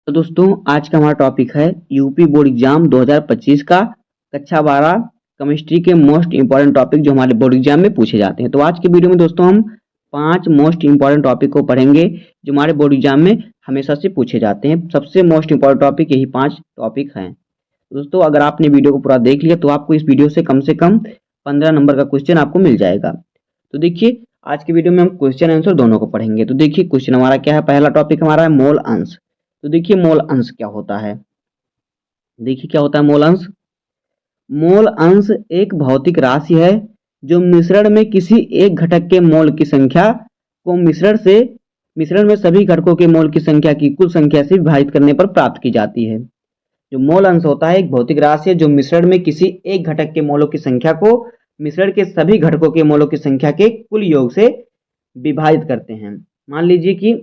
तो दोस्तों आज का हमारा टॉपिक है यूपी बोर्ड एग्जाम 2025 का कक्षा 12 केमिस्ट्री के मोस्ट इंपॉर्टेंट टॉपिक जो हमारे बोर्ड एग्जाम में पूछे जाते हैं। तो आज की वीडियो में दोस्तों हम 5 मोस्ट इंपॉर्टेंट टॉपिक को पढ़ेंगे जो हमारे बोर्ड एग्जाम में हमेशा से पूछे जाते हैं। सबसे मोस्ट इंपॉर्टेंट टॉपिक यही 5 टॉपिक हैं। दोस्तों अगर आपने वीडियो को पूरा देख लिया तो आपको इस वीडियो से कम 15 नंबर का क्वेश्चन आपको मिल जाएगा। तो देखिए आज की वीडियो में हम क्वेश्चन आंसर दोनों को पढ़ेंगे। तो देखिए क्वेश्चन हमारा क्या है, पहला टॉपिक हमारा है मोल अंश। तो देखिए मोल अंश क्या होता है। देखिए क्या होता है मोल अंश। मोल अंश एक भौतिक राशि है जो मिश्रण में किसी एक घटक के मोल की संख्या को मिश्रण में सभी घटकों के मोल की संख्या की कुल संख्या से विभाजित करने पर प्राप्त की जाती है। जो मोल अंश होता है एक भौतिक राशि है जो मिश्रण में किसी एक घटक के मोलों की संख्या को मिश्रण के सभी घटकों के मोलों की संख्या के कुल योग से विभाजित करते हैं। मान लीजिए कि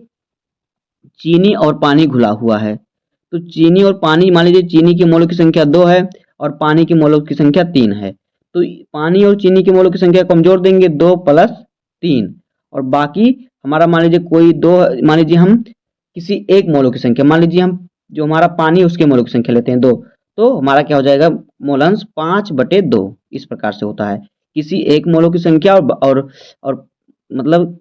चीनी और पानी घुला हुआ है, तो चीनी और पानी, मान लीजिए चीनी के मोलों की संख्या 2 है और पानी के मोलों की संख्या 3 है। तो पानी और चीनी के मोलों की संख्या को हम जोड़ देंगे 2 + 3 और बाकी हमारा मान लीजिए कोई 2, मान लीजिए हम किसी एक मोलों की संख्या, मान लीजिए हम जो हमारा पानी है उसके मोलों की संख्या लेते हैं 2, तो हमारा क्या हो जाएगा मोल अंश 5/2 इस प्रकार से होता है। किसी एक मोलों की संख्या और मतलब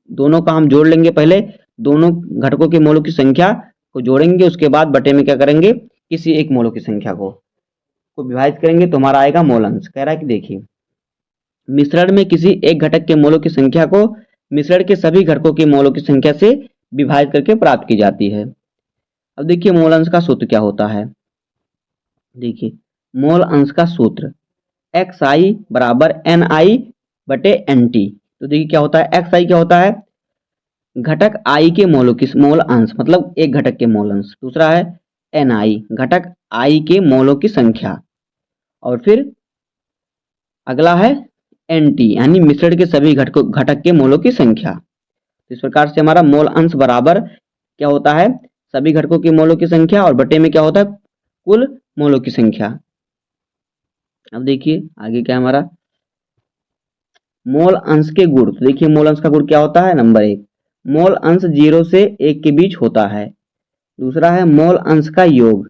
दोनों का हम जोड़ लेंगे, पहले दोनों घटकों के मोलों की संख्या को जोड़ेंगे, उसके बाद बटे में क्या करेंगे किसी एक मोलों की संख्या को विभाजित करेंगे तो हमारा आएगा मोल अंश। कह रहा है कि देखिए मिश्रण में किसी एक घटक के मोलों की संख्या को मिश्रण के सभी घटकों के मोलों की संख्या से विभाजित करके प्राप्त की जाती है। अब देखिए मोल अंश का सूत्र क्या होता है। देखिए मोल अंश का सूत्र xi = ni/nt। तो देखिए क्या होता है xi क्या होता है घटक i के मोलों की मोल अंश, मतलब एक घटक के मोल अंश। दूसरा है ni घटक i के मोलों की संख्या और फिर अगला है nt यानी मिश्रण के सभी घटक के मोलों की संख्या। तो इस प्रकार से हमारा मोल अंश बराबर क्या होता है सभी घटकों के मोलों की संख्या और बटे में क्या होता है कुल मोलों की संख्या। अब देखिए आगे क्या है हमारा मोल अंश के गुण। तो देखिए मोल अंश का गुण क्या होता है, नंबर 1 मोल अंश 0 से 1 के बीच होता है। दूसरा है मोल अंश का योग,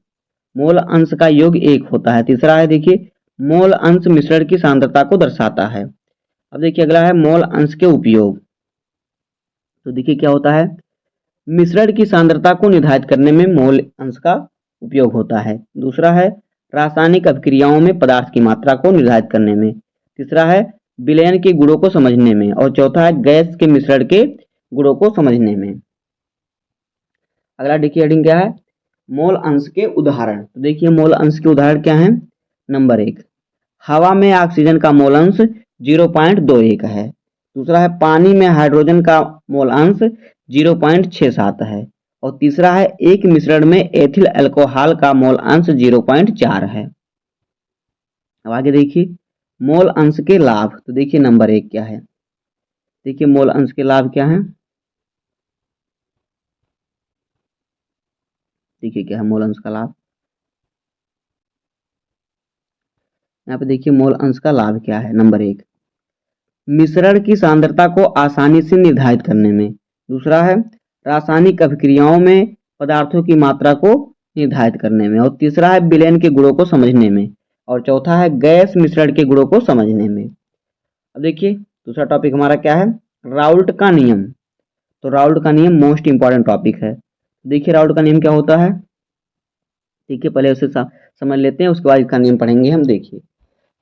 मोल अंश का योग 1 होता है। तीसरा है देखिए मोल अंश मिश्रण की सांद्रता को दर्शाता है। अब देखिए अगला है मोल अंश के उपयोग। तो देखिए क्या होता है मिश्रण की सांद्रता को निर्धारित करने में मोल अंश का उपयोग होता है। दूसरा है रासायनिक अभिक्रियाओं में पदार्थ की मात्रा को निर्धारित करने में। तीसरा है विलयन के गुणों को समझने में और चौथा है गैस के मिश्रण के गुणों को समझने में। अगला देखिए हेडिंग क्या है मोल अंश के उदाहरण। तो देखिए मोल अंश के उदाहरण क्या हैं, नंबर 1 हवा में ऑक्सीजन का मोल अंश 0.21 है। दूसरा है पानी में हाइड्रोजन का मोल अंश 0.67 है और तीसरा है एक मिश्रण में एथिल अल्कोहल का मोल अंश 0.4 है। अब आगे देखिए मोल अंश के लाभ। तो देखिए नंबर 1 क्या है, देखिए मोल अंश के लाभ क्या है। देखिए क्या है मोल अंश का लाभ, यहाँ पे देखिए मोल अंश का लाभ क्या है। नंबर 1 मिश्रण की सांद्रता को आसानी से निर्धारित करने में। दूसरा है रासायनिक अभिक्रियाओं में पदार्थों की मात्रा को निर्धारित करने में और तीसरा है विलयन के गुणों को समझने में और चौथा है गैस मिश्रण के गुणों को समझने में। अब देखिए दूसरा टॉपिक हमारा क्या है राउल्ट का नियम। तो राउल्ट का नियम मोस्ट इंपॉर्टेंट टॉपिक है। देखिए राउल्ट का नियम क्या होता है, देखिए पहले उसे समझ लेते हैं उसके बाद इसका नियम पढ़ेंगे हम। देखिए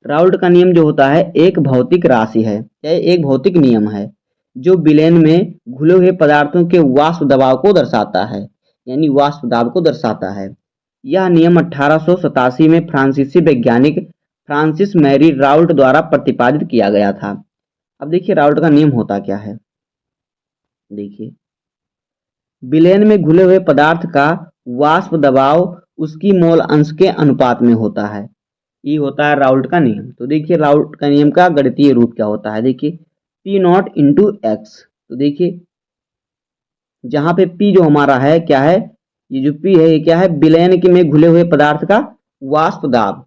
राउल्ट का नियम जो होता है एक भौतिक राशि है या एक भौतिक नियम है जो विलयन में घुले हुए पदार्थों के वाष्प दबाव को दर्शाता है, यानी वाष्प दाब को दर्शाता है। यह नियम 1887 में फ्रांसीसी वैज्ञानिक फ्रांसिस मैरी राउल्ट द्वारा प्रतिपादित किया गया था। अब देखिए राउल्ट का नियम होता क्या है। देखिए विलयन में घुले हुए पदार्थ का वाष्प दबाव उसकी मोल अंश के अनुपात में होता है, ये होता है राउल्ट का नियम। तो देखिए राउल्ट का नियम का गणितीय रूप क्या होता है, देखिए P0 × x। तो देखिए जहां पे P जो हमारा है क्या है, ये जो P है ये क्या है विलयन के में घुले हुए पदार्थ का वाष्प दाब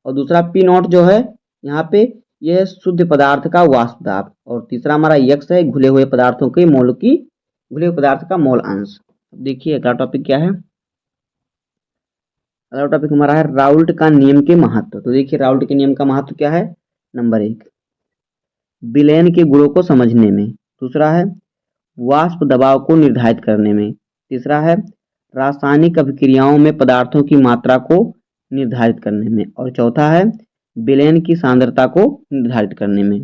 और दूसरा P0 जो है यहाँ पे यह है शुद्ध पदार्थ का वाष्प दाब और तीसरा हमारा x है घुले हुए पदार्थों के घुले हुए पदार्थ का मोल अंश। देखिए अगला टॉपिक क्या है अगला टॉपिक हमारा है राउल्ट का नियम के महत्व। तो देखिए राउल्ट के नियम का महत्व क्या है। नंबर 1, विलयन के गुणों को समझने में। दूसरा है वाष्प दबाव को निर्धारित करने में। तीसरा है रासायनिक अभिक्रियाओं में पदार्थों की मात्रा को निर्धारित करने में। और चौथा है विलयन की सांद्रता को निर्धारित करने में।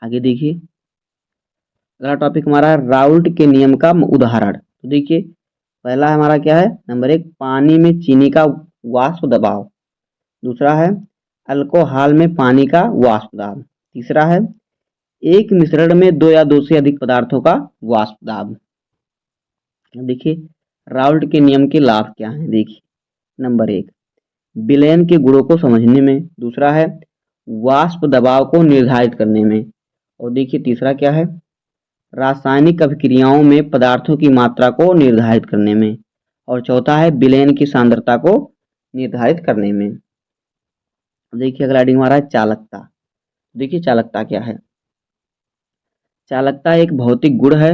आगे देखिए अगला टॉपिक हमारा है राउल्ट के नियम का उदाहरण। तो देखिए पहला हमारा क्या है। नंबर 1, पानी में चीनी का वाष्प दबाव। दूसरा है अल्कोहल में पानी का वाष्प दाब। तीसरा है एक मिश्रण में 2 या 2 से अधिक पदार्थों का वाष्प दाब। देखिए राउल्ट के नियम के लाभ क्या हैं। देखिए नंबर 1, विलयन के गुणों को समझने में। दूसरा है वाष्प दबाव को निर्धारित करने में। और देखिए तीसरा क्या है, रासायनिक अभिक्रियाओं में पदार्थों की मात्रा को निर्धारित करने में। और चौथा है विलयन की सांद्रता को निर्धारित करने में। देखिए अगला हेडिंग हमारा है चालकता। देखिए चालकता क्या है। चालकता एक भौतिक गुण है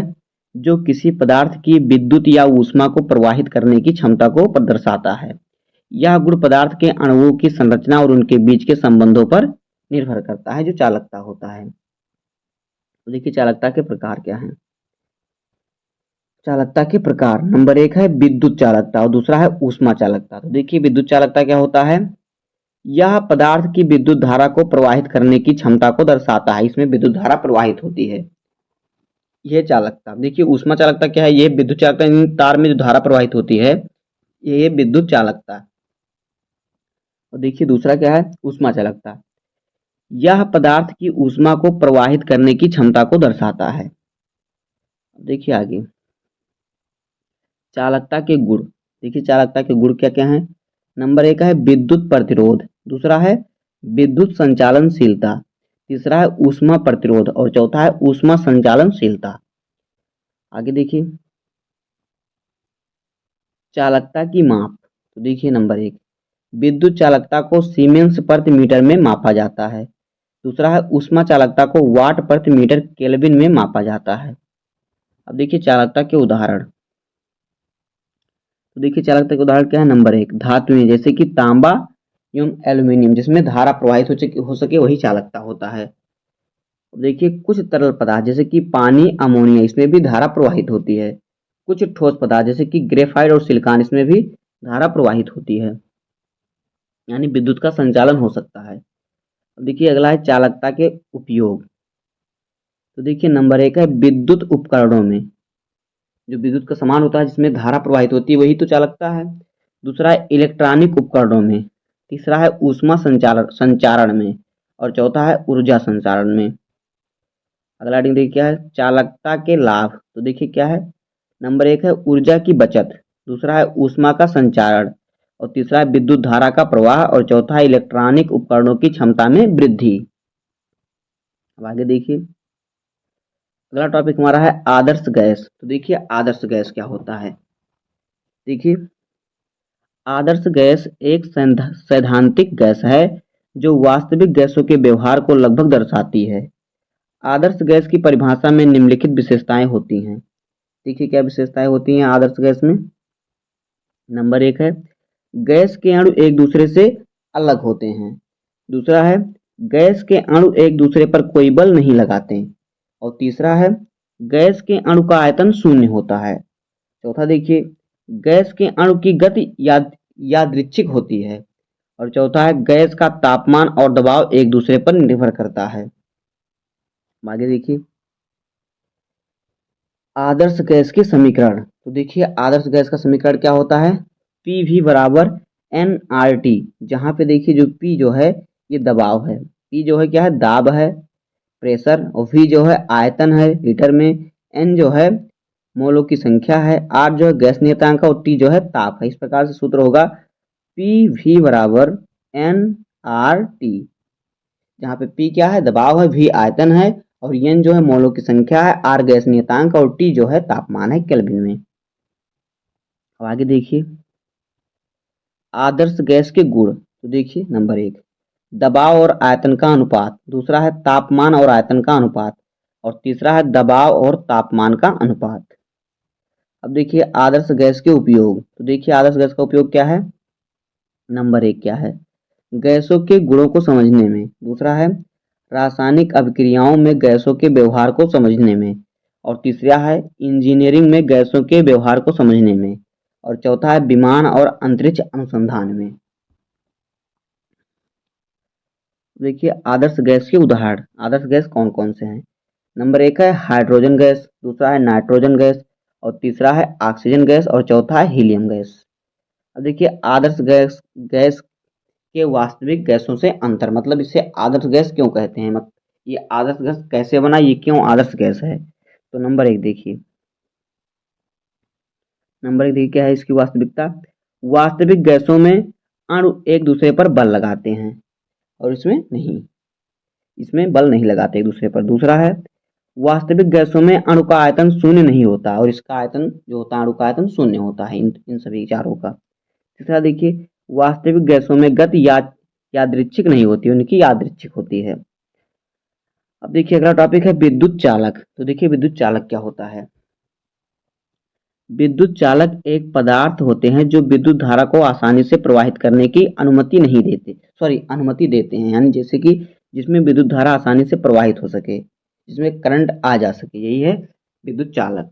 जो किसी पदार्थ की विद्युत या ऊष्मा को प्रवाहित करने की क्षमता को दर्शाता है। यह गुण पदार्थ के अणुओं की संरचना और उनके बीच के संबंधों पर निर्भर करता है, जो चालकता होता है। तो देखिए चालकता के प्रकार क्या हैं। चालकता के प्रकार नंबर 1 है विद्युत चालकता और दूसरा है ऊष्मा चालकता। तो देखिए विद्युत चालकता क्या होता है। यह पदार्थ की विद्युत धारा को प्रवाहित करने की क्षमता को दर्शाता है। इसमें विद्युत धारा प्रवाहित होती है, यह चालकता। देखिए ऊष्मा चालकता क्या है। यह विद्युत चालकता, इन तार में जो धारा प्रवाहित होती है ये विद्युत चालकता। और देखिए दूसरा क्या है ऊष्मा चालकता। यह पदार्थ की ऊष्मा को प्रवाहित करने की क्षमता को दर्शाता है। देखिए आगे चालकता के गुण। देखिए चालकता के गुण क्या क्या हैं। नंबर 1 है विद्युत प्रतिरोध। दूसरा है विद्युत संचालनशीलता। तीसरा है ऊष्मा प्रतिरोध और चौथा है ऊष्मा संचालनशीलता। आगे देखिए चालकता की माप। तो देखिए नंबर 1, विद्युत चालकता को सीमेंस प्रति मीटर में मापा जाता है। दूसरा है ऊष्मा चालकता को वाट प्रति मीटर केल्विन में मापा जाता है। अब देखिए चालकता के उदाहरण। तो देखिए चालकता के उदाहरण क्या है। नंबर 1, धातुएं जैसे कि तांबा एवं एल्यूमिनियम, जिसमें धारा प्रवाहित हो सके वही चालकता होता है। देखिए कुछ तरल पदार्थ जैसे कि पानी, अमोनिया, इसमें भी धारा प्रवाहित होती है। कुछ ठोस पदार्थ जैसे कि ग्रेफाइट और सिलिकॉन, इसमें भी धारा प्रवाहित होती है, यानी विद्युत का संचालन हो सकता है। अब देखिए अगला है चालकता के उपयोग। तो देखिए नंबर 1 है विद्युत उपकरणों में, जो विद्युत का सामान होता है जिसमें धारा प्रवाहित होती है वही तो चालकता है। दूसरा है इलेक्ट्रॉनिक उपकरणों में। तीसरा है ऊष्मा संचारण में और चौथा है ऊर्जा संचारण में। अगला हेडिंग देखिए क्या है चालकता के लाभ। तो देखिए क्या है। नंबर 1 है ऊर्जा की बचत। दूसरा है ऊष्मा का संचारण और तीसरा है विद्युत धारा का प्रवाह और चौथा है इलेक्ट्रॉनिक उपकरणों की क्षमता में वृद्धि। अब आगे देखिए अगला टॉपिक हमारा है आदर्श गैस। तो देखिए आदर्श गैस क्या होता है। देखिए आदर्श गैस एक सैद्धांतिक गैस है जो वास्तविक गैसों के व्यवहार को लगभग दर्शाती है। आदर्श गैस की परिभाषा में निम्नलिखित विशेषताएं होती हैं। देखिए क्या विशेषताएं होती हैं आदर्श गैस में। नंबर 1 है गैस के अणु एक दूसरे से अलग होते हैं। दूसरा है गैस के अणु एक दूसरे पर कोई बल नहीं लगाते। और तीसरा है गैस के अणु का आयतन शून्य होता है। चौथा देखिए गैस के अणु की गति यादृच्छिक होती है। और चौथा है गैस का तापमान और दबाव एक दूसरे पर निर्भर करता है। आगे देखिए आदर्श गैस के समीकरण। तो देखिए आदर्श गैस का समीकरण क्या होता है। पी वी बराबर एन आर टी, जहाँ पे देखिए जो पी जो है ये दबाव है, पी जो है क्या है दाब है, प्रेशर, और वी जो है आयतन है लीटर में, एन जो है मोलों की संख्या है, आर जो है गैस नियतांक और टी जो है ताप है। इस प्रकार से सूत्र होगा पी वी बराबर एन आर टी, जहाँ पे पी क्या है दबाव है, वी आयतन है और एन जो है मोलों की संख्या है, आर गैस नियतांक और टी जो है तापमान है केल्विन में। अब आगे देखिए आदर्श गैस के गुण। तो देखिए नंबर 1 दबाव और आयतन का अनुपात। दूसरा है तापमान और आयतन का अनुपात और तीसरा है दबाव और तापमान का अनुपात। अब देखिए आदर्श गैस के उपयोग। तो देखिए आदर्श गैस का उपयोग क्या है। नंबर 1 क्या है, गैसों के गुणों को समझने में। दूसरा है रासायनिक अभिक्रियाओं में गैसों के व्यवहार को समझने में। और तीसरा है इंजीनियरिंग में गैसों के व्यवहार को समझने में। और चौथा है विमान और अंतरिक्ष अनुसंधान में। देखिए आदर्श गैस के उदाहरण, आदर्श गैस कौन कौन से हैं। नंबर 1 है हाइड्रोजन गैस, दूसरा है नाइट्रोजन गैस, और तीसरा है ऑक्सीजन गैस, और चौथा है हीलियम गैस। अब देखिए आदर्श गैस गैस के वास्तविक गैसों से अंतर, मतलब इसे आदर्श गैस क्यों कहते हैं, मतलब ये आदर्श गैस कैसे बना, ये क्यों आदर्श गैस है। तो नंबर 1 देखिए, नंबर 1 देखिए क्या है इसकी वास्तविकता। वास्तविक गैसों में अणु एक दूसरे पर बल लगाते हैं और इसमें नहीं, इसमें बल नहीं लगाते एक दूसरे पर। दूसरा है वास्तविक गैसों में अणु का आयतन शून्य नहीं होता और इसका आयतन जो होता है अणु का आयतन शून्य होता है इन सभी चारों का। तीसरा देखिए वास्तविक गैसों में गति यादृच्छिक नहीं होती, उनकी यादृच्छिक होती है। अब देखिए अगला टॉपिक है विद्युत चालक। तो देखिए विद्युत चालक क्या होता है। विद्युत चालक एक पदार्थ होते हैं जो विद्युत धारा को आसानी से प्रवाहित करने की अनुमति नहीं देते, अनुमति देते हैं, यानी जैसे कि जिसमें विद्युत धारा आसानी से प्रवाहित हो सके, जिसमें करंट आ जा सके, यही है विद्युत चालक।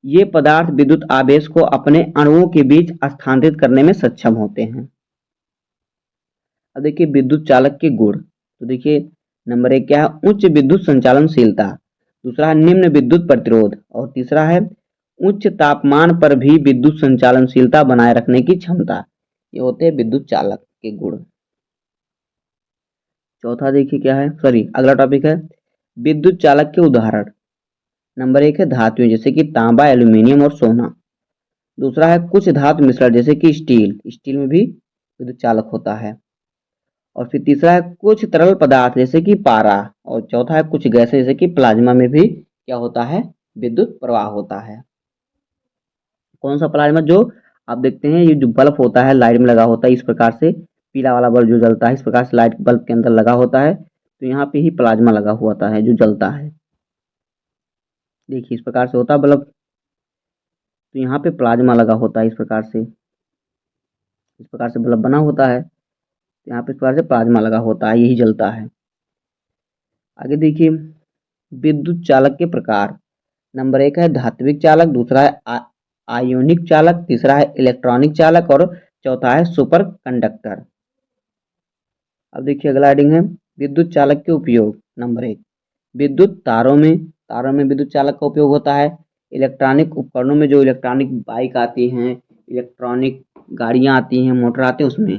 ये पदार्थ विद्युत आवेश को अपने अणुओं के बीच स्थानांतरित करने में सक्षम होते हैं। अब देखिए विद्युत चालक के गुण। तो देखिए नंबर 1 क्या है, उच्च विद्युत संचालनशीलता, दूसरा है निम्न विद्युत प्रतिरोध, और तीसरा है उच्च तापमान पर भी विद्युत संचालनशीलता बनाए रखने की क्षमता। ये होते हैं विद्युत चालक के गुण। चौथा देखिए क्या है, अगला टॉपिक है विद्युत चालक के उदाहरण। नंबर 1 है धातुएं जैसे कि तांबा, एल्यूमिनियम और सोना। दूसरा है कुछ धातु मिश्रण जैसे कि स्टील, स्टील में भी विद्युत चालक होता है। और फिर तीसरा है कुछ तरल पदार्थ जैसे कि पारा। और चौथा है कुछ गैसें जैसे कि प्लाज्मा में भी क्या होता है, विद्युत प्रवाह होता है। कौन सा प्लाज्मा, जो आप देखते हैं ये जो बल्ब होता है लाइट में लगा होता है, इस प्रकार से पीला वाला बल्ब जो जलता है इस प्रकार से लाइट बल्ब के अंदर लगा होता है, तो यहाँ पे ही प्लाज्मा लगा हुआ होता है जो जलता है। देखिए इस प्रकार से होता है बल्ब, तो यहाँ पे प्लाज्मा लगा होता है इस प्रकार से, इस प्रकार से बल्ब बना होता है, तो यहाँ पे इस प्रकार से प्लाज्मा लगा होता है, यही जलता है। आगे देखिए विद्युत चालक के प्रकार। नंबर 1 है धात्विक चालक, दूसरा है आयोनिक चालक, तीसरा है इलेक्ट्रॉनिक चालक, और चौथा है सुपर कंडक्टर। अब देखिए अगला हेडिंग है विद्युत चालक के उपयोग। नंबर 1 विद्युत तारों में विद्युत चालक का उपयोग होता है। इलेक्ट्रॉनिक उपकरणों में, जो इलेक्ट्रॉनिक बाइक आती हैं, इलेक्ट्रॉनिक गाड़ियां आती हैं, मोटर आते हैं उसमें।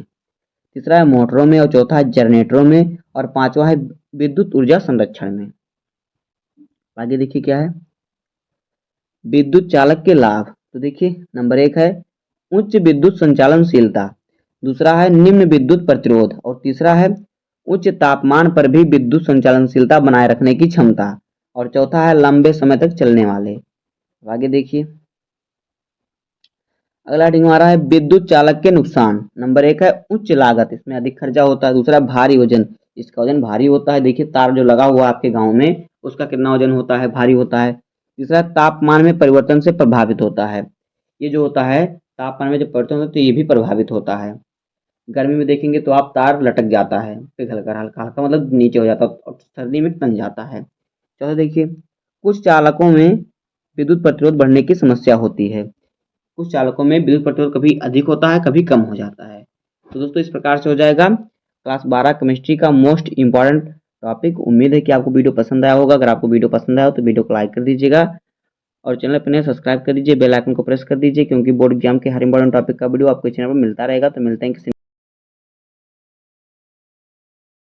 तीसरा है मोटरों में, और चौथा है जनरेटरों में, और पांचवा है विद्युत ऊर्जा संरक्षण में। आगे देखिए क्या है विद्युत चालक के लाभ। तो देखिए नंबर 1 है उच्च विद्युत संचालनशीलता, दूसरा है निम्न विद्युत प्रतिरोध, और तीसरा है उच्च तापमान पर भी विद्युत संचालनशीलता बनाए रखने की क्षमता, और चौथा है लंबे समय तक चलने वाले। आगे देखिए अगला हेडिंग हमारा है विद्युत चालक के नुकसान। नंबर 1 है उच्च लागत, इसमें अधिक खर्चा होता है। दूसरा भारी वजन, इसका वजन भारी होता है। देखिए तार जो लगा हुआ है आपके गांव में, उसका कितना वजन होता है, भारी होता है। तीसरा तापमान में परिवर्तन से प्रभावित होता है, ये जो होता है तापमान में जब परिवर्तन होता है तो ये भी प्रभावित होता है। गर्मी में देखेंगे तो आप तार लटक जाता है, पिघल कर हल्का हल्का मतलब नीचे हो जाता है, और सर्दी में तन जाता है। चौथा देखिए कुछ चालकों में विद्युत प्रतिरोध बढ़ने की समस्या होती है। कुछ चालकों में विद्युत प्रतिरोध कभी अधिक होता है, कभी कम हो जाता है। तो दोस्तों इस प्रकार से हो जाएगा क्लास 12 केमिस्ट्री का मोस्ट इंपॉर्टेंट टॉपिक। उम्मीद है कि आपको वीडियो पसंद आया होगा। अगर आपको वीडियो पसंद आया हो तो वीडियो को लाइक कर दीजिएगा, और चैनल पर नए सब्सक्राइब कर दीजिए, बेल आइकन को प्रेस कर दीजिए, क्योंकि बोर्ड एग्जाम के हर इंपॉर्टेंट टॉपिक का वीडियो आपको चैनल पर मिलता रहेगा। तो मिलते हैं किसी